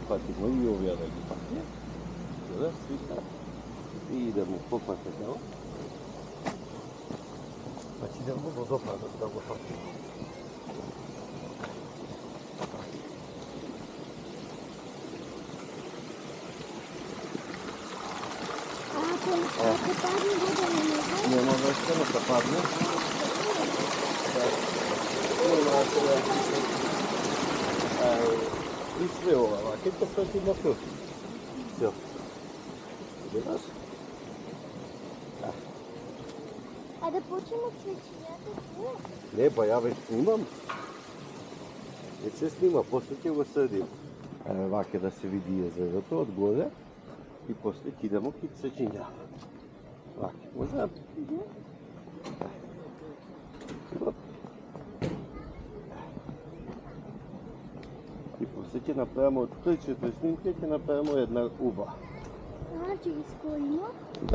фатимо и овие да ги фатиме. Да свика. И идемо по патето. Па ќе идемо во допадот да го фатиме. Ако падне вода на него? Не може да падне. И све ова, ќе те фатиме тук. Всё. Видаш? А да почнем од свечињата туе? Не, па ја веќе снимам. Веќе се снима, после ќе го средим. Ваќе да се види езерото од горе и после ќе идемо ки свечиња. Ваќе, може? И после ќе направиме од 3-4 снимки, ќе направиме една уба. Значи, искорино?